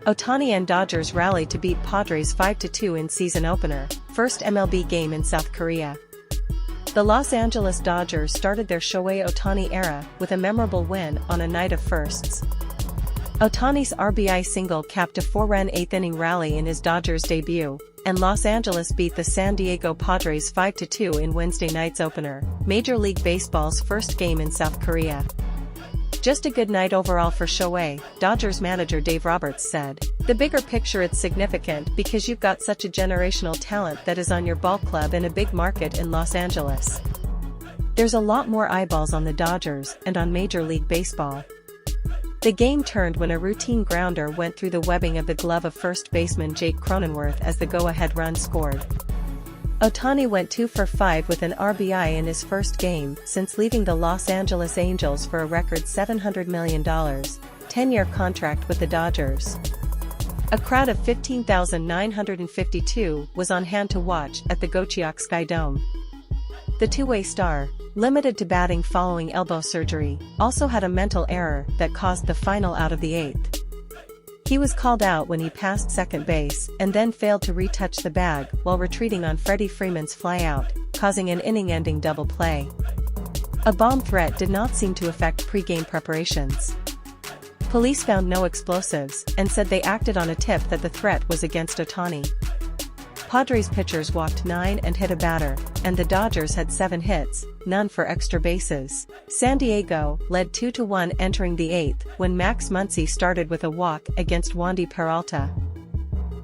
Ohtani and Dodgers rallied to beat Padres 5-2 in season opener, first MLB game in South Korea. The Los Angeles Dodgers started their Shohei Ohtani era with a memorable win on a night of firsts. Ohtani's RBI single capped a 4-run eighth-inning rally in his Dodgers debut, and Los Angeles beat the San Diego Padres 5-2 in Wednesday night's opener, Major League Baseball's first game in South Korea. "Just a good night overall for Shohei," Dodgers manager Dave Roberts said. "The bigger picture, it's significant because you've got such a generational talent that is on your ball club in a big market in Los Angeles. There's a lot more eyeballs on the Dodgers and on Major League Baseball." The game turned when a routine grounder went through the webbing of the glove of first baseman Jake Cronenworth as the go-ahead run scored. Ohtani went 2 for 5 with an RBI in his first game since leaving the Los Angeles Angels for a record $700 million, 10-year contract with the Dodgers. A crowd of 15,952 was on hand to watch at the Gocheok Sky Dome. The two-way star, limited to batting following elbow surgery, also had a mental error that caused the final out of the eighth. He was called out when he passed second base and then failed to retouch the bag while retreating on Freddie Freeman's flyout, causing an inning-ending double play. A bomb threat did not seem to affect pre-game preparations. Police found no explosives and said they acted on a tip that the threat was against Ohtani. Padres pitchers walked 9 and hit a batter, and the Dodgers had 7 hits, none for extra bases. San Diego led 2-1 entering the 8th when Max Muncy started with a walk against Wandy Peralta.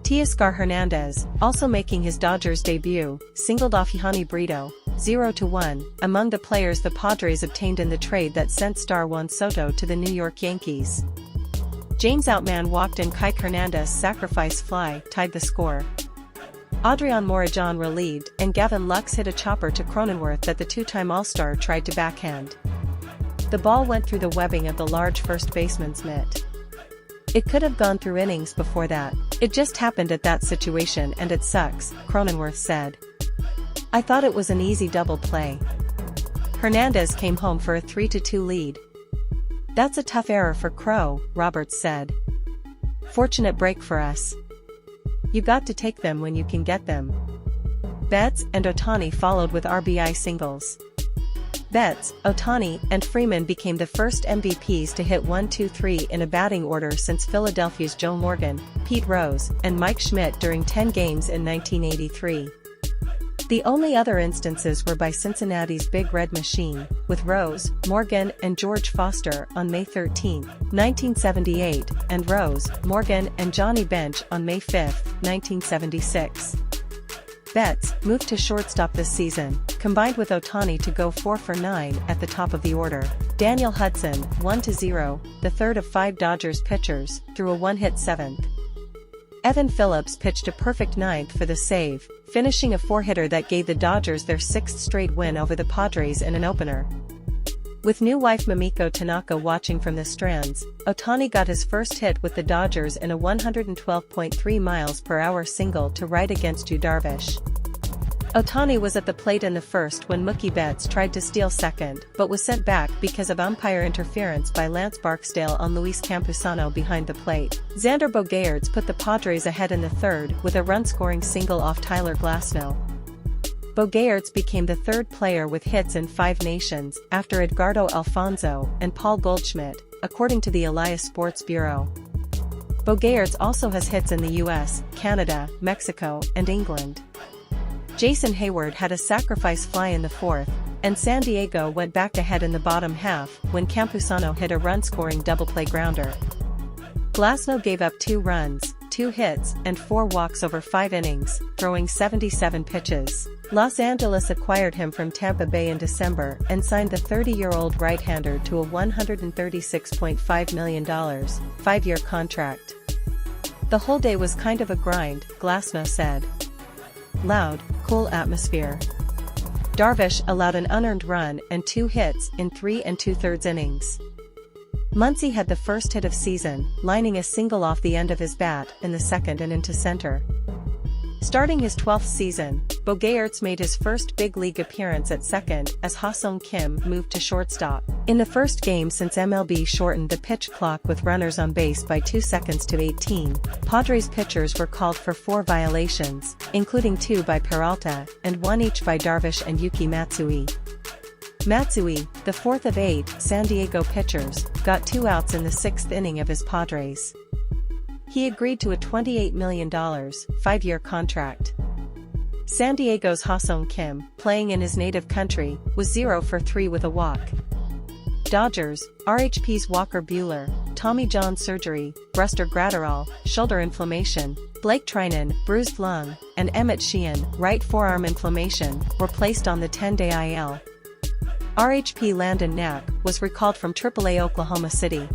Teoscar Hernandez, also making his Dodgers debut, singled off Yhany Brito, 0-1, among the players the Padres obtained in the trade that sent star Juan Soto to the New York Yankees. James Outman walked and Kike Hernandez' sacrifice fly tied the score. Adrian Morejon relieved and Gavin Lux hit a chopper to Cronenworth that the two-time All-Star tried to backhand. The ball went through the webbing of the large first baseman's mitt. "It could have gone through innings before that. It just happened at that situation and it sucks," Cronenworth said. "I thought it was an easy double play." Hernandez came home for a 3-2 lead. "That's a tough error for Crow," Roberts said. "Fortunate break for us. You got to take them when you can get them." Betts and Ohtani followed with RBI singles. Betts, Ohtani, and Freeman became the first MVPs to hit 1-2-3 in a batting order since Philadelphia's Joe Morgan, Pete Rose, and Mike Schmidt during 10 games in 1983. The only other instances were by Cincinnati's Big Red Machine, with Rose, Morgan, and George Foster on May 13, 1978, and Rose, Morgan, and Johnny Bench on May 5, 1976. Betts moved to shortstop this season, combined with Ohtani to go 4 for 9 at the top of the order. Daniel Hudson, 1-0, the third of 5 Dodgers pitchers, threw a 1-hit 7th. Evan Phillips pitched a perfect 9th for the save, finishing a 4-hitter that gave the Dodgers their 6th straight win over the Padres in an opener. With new wife Mamiko Tanaka watching from the stands, Ohtani got his first hit with the Dodgers in a 112.3 mph single to right against Yu Darvish. Ohtani was at the plate in the first when Mookie Betts tried to steal second but was sent back because of umpire interference by Lance Barksdale on Luis Campusano behind the plate. Xander Bogaerts put the Padres ahead in the third with a run-scoring single off Tyler Glasnow. Bogaerts became the third player with hits in 5 nations after Edgardo Alfonso and Paul Goldschmidt, according to the Elias Sports Bureau. Bogaerts also has hits in the US, Canada, Mexico, and England. Jason Hayward had a sacrifice fly in the 4th, and San Diego went back ahead in the bottom half when Campusano hit a run-scoring double-play grounder. Glasnow gave up 2 runs, 2 hits, and 4 walks over 5 innings, throwing 77 pitches. Los Angeles acquired him from Tampa Bay in December and signed the 30-year-old right-hander to a $136.5 million, 5-year contract. "The whole day was kind of a grind," Glasnow said. "Loud, cool atmosphere." Darvish allowed an unearned run and 2 hits in 3 2/3 innings. Muncy had the first hit of season, lining a single off the end of his bat in the second and into center. Starting his 12th season, Bogaerts made his first big league appearance at second as Ha-seong Kim moved to shortstop. In the first game since MLB shortened the pitch clock with runners on base by 2 seconds to 18, Padres pitchers were called for 4 violations, including 2 by Peralta and 1 each by Darvish and Yuki Matsui. Matsui, the 4th of 8 San Diego pitchers, got 2 outs in the 6th inning of his Padres. He agreed to a $28 million, 5-year contract. San Diego's Ha-seong Kim, playing in his native country, was 0 for 3 with a walk. Dodgers, RHP's Walker Buehler, Tommy John surgery, Buster Gratterall, shoulder inflammation, Blake Trinan, bruised lung, and Emmett Sheehan, right forearm inflammation, were placed on the 10-day IL. RHP Landon Knack was recalled from AAA Oklahoma City.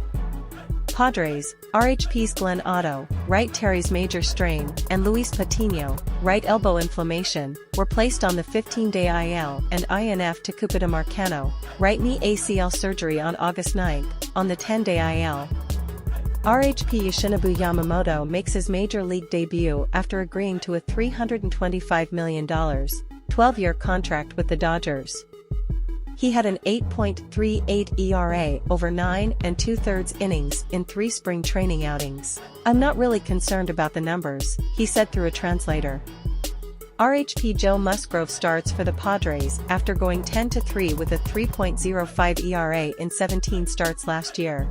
Padres, RHP's Glenn Otto, right teres major strain, and Luis Patino, right elbow inflammation, were placed on the 15-day IL, and INF Tucupita Marcano, right knee ACL surgery on August 9, on the 10-day IL. RHP Yoshinobu Yamamoto makes his major league debut after agreeing to a $325 million, 12-year contract with the Dodgers. He had an 8.38 ERA over 9 2/3 innings in 3 spring training outings. "I'm not really concerned about the numbers," he said through a translator. RHP Joe Musgrove starts for the Padres after going 10-3 with a 3.05 ERA in 17 starts last year.